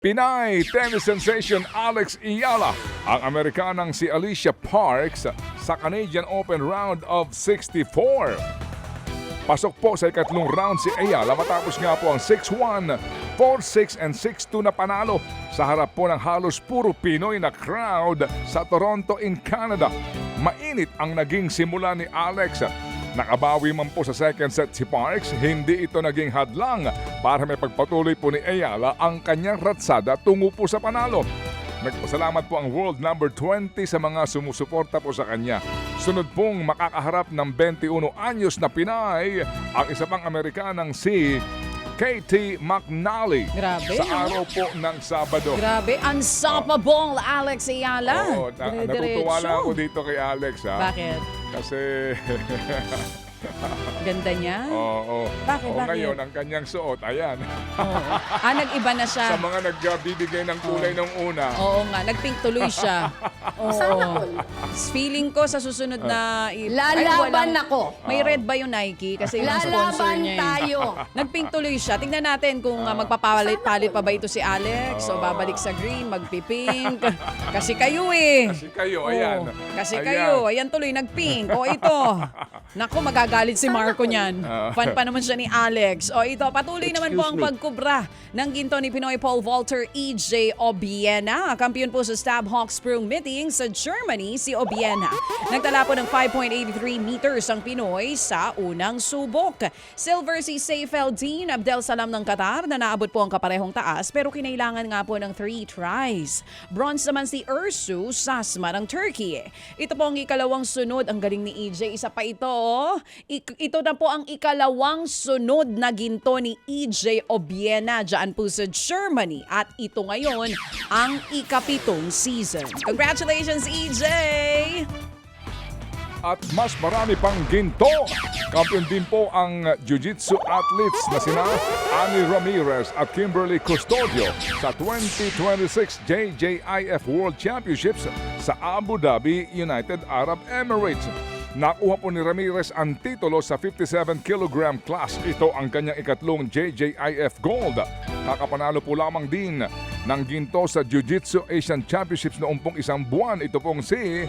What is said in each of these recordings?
Pinay tennis sensation Alex Iyala ang Amerikanang si Alicia Parks sa Canadian Open round of 64. Pasok po sa ikatlong round si Iyala matapos nga po ang 6-1, 4-6 and 6-2 na panalo sa harap po ng halos puro Pinoy na crowd sa Toronto in Canada. Mainit ang naging simula ni Alex. Nakabawi man po sa second set si Parks, hindi ito naging hadlang para may pagpatuloy po ni Iyala ang kanyang ratsada tungo po sa panalo. Nagpasalamat po ang world number 20 sa mga sumusuporta po sa kanya. Sunod pong makakaharap ng 21 anyos na Pinay ang isa pang Amerikanang si Katie McNally. Grabe, sa araw po ng Sabado. Grabe, unstoppable Alex Iyala. Oo, natutuwa lang ako dito kay Alex. Ha? Bakit? Kasi Ganda niya? Oo. Bakit? Ngayon, ang kanyang suot, ayan. Oo. Nag-iba na siya. Sa mga nagbibigay ng kulay nung una. Oo nga, nag-pink tuloy siya. Oo. Feeling ko sa susunod na... Lalaban ako. May red ba yung Nike? Kasi yung sponsor Lalaban niya. tayo. Nag-pink tuloy siya. Tingnan natin kung magpapalit-palit pa ba ito si Alex o babalik sa green, magpipink. Kasi kayo eh. Kasi kayo, Oo. ayan. Kasi Ayan. kayo, ayan tuloy, nag-pink. O ito. Naku, magagalit si Marco niyan. Fan pa naman siya ni Alex. O ito, patuloy naman po ang pagkubra ng ginto ni Pinoy pole vaulter EJ Obiena. Kampiyon po sa Stab Hawksprung meeting sa Germany si Obiena. Nagtala po ng 5.83 meters ang Pinoy sa unang subok. Silver si Seyfeldin Abdel Salam ng Qatar na naabot po ang kaparehong taas pero kinailangan nga po ng 3 tries. Bronze naman si Ursu Sasma ng Turkey. Ito po ang ikalawang sunod. Ang galing ni EJ. Isa pa ito. Ito na po ang ikalawang sunod na ginto ni EJ Obiena dyan po sa Germany. At ito ngayon ang ikapitong season. Congratulations, EJ! At mas marami pang ginto. Kampiyon din po ang jiu-jitsu athletes na sina Annie Ramirez at Kimberly Custodio sa 2026 JJIF World Championships sa Abu Dhabi, United Arab Emirates. Nakuha po ni Ramirez ang titulo sa 57 kg class. Ito ang kanyang ikatlong JJIF Gold. Kakapanalo po lamang din ng ginto sa Jiu-Jitsu Asian Championships noong pong isang buwan. Ito pong si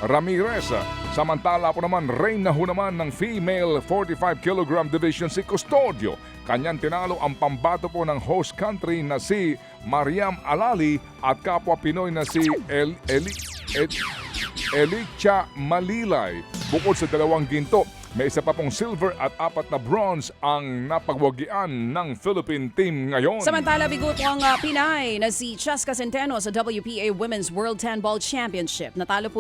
Ramirez. Samantala po naman, reign na ho naman ng female 45 kg division si Custodio. Kanyang tinalo ang pambato po ng host country na si Mariam Alali at kapwa Pinoy na si Elicha Malilay. Bukod sa dalawang ginto, may isa pa pong silver at 4 na bronze ang napagwagian ng Philippine team ngayon. Samantala, bigo po ang Pinay na si Cheska Centeno sa WPA Women's World 10 Ball Championship. Natalo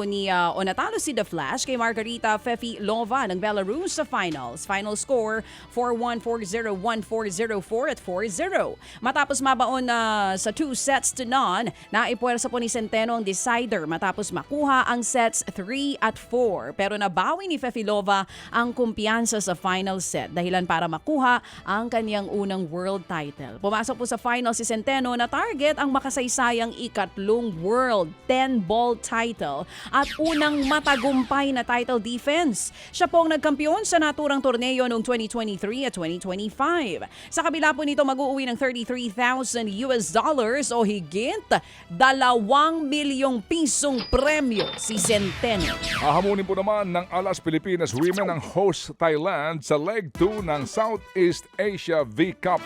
si The Flash kay Margarita Fefi Lova ng Belarus sa finals. Final score 4-1, 4-0, 1-4, 0-4 at 4-0. Matapos mabaon sa 2 sets to none, naipuwersa po ni Centeno ang decider matapos makuha ang sets 3 at 4. Pero nabawi ni Fefi Lova ang kumpiyansa sa final set dahilan para makuha ang kanyang unang world title. Pumasok po sa final si Centeno na target ang makasaysayang ikatlong world 10-ball title at unang matagumpay na title defense. Siya po ang nagkampiyon sa naturang torneo noong 2023 at 2025. Sa kabila po nito, mag-uuwi ng $33,000 o higit 2 milyong pisong premyo si Centeno. Hahamunin po naman ng Alas Pilipinas Women ang host Thailand sa Leg 2 ng Southeast Asia V-Cup.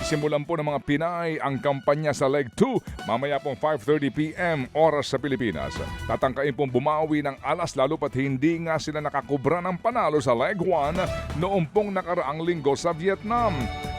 Simulan po ng mga Pinay ang kampanya sa Leg 2 mamaya pong 5:30 p.m. oras sa Pilipinas. Tatangkain pong bumawi ng alas lalo pat hindi nga sila nakakubra ng panalo sa Leg 1 noong pong nakaraang linggo sa Vietnam.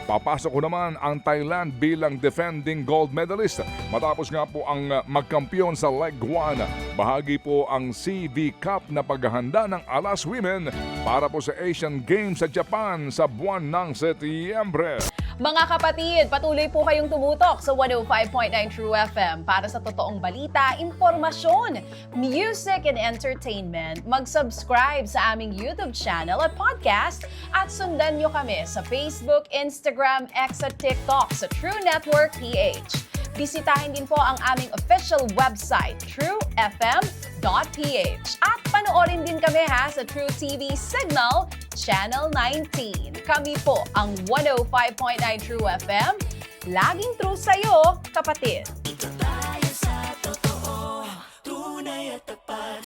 Papasok ko naman ang Thailand bilang defending gold medalist. Matapos nga po ang magkampiyon sa Leg 1, bahagi po ang CV Cup na paghahanda ng Alas Women para po sa Asian Games sa Japan sa buwan ng Setyembre. Mga kapatid, patuloy po kayong tumutok sa 105.9 True FM para sa totoong balita, impormasyon, music and entertainment. Mag-subscribe sa aming YouTube channel at podcast at sundan nyo kami sa Facebook, Instagram, X at TikTok sa True Network PH. Bisitahin din po ang aming official website, truefm.ph. At panoorin din kami sa True TV Signal, Channel 19. Kami po ang 105.9 True FM, Laging true sa'yo, kapatid.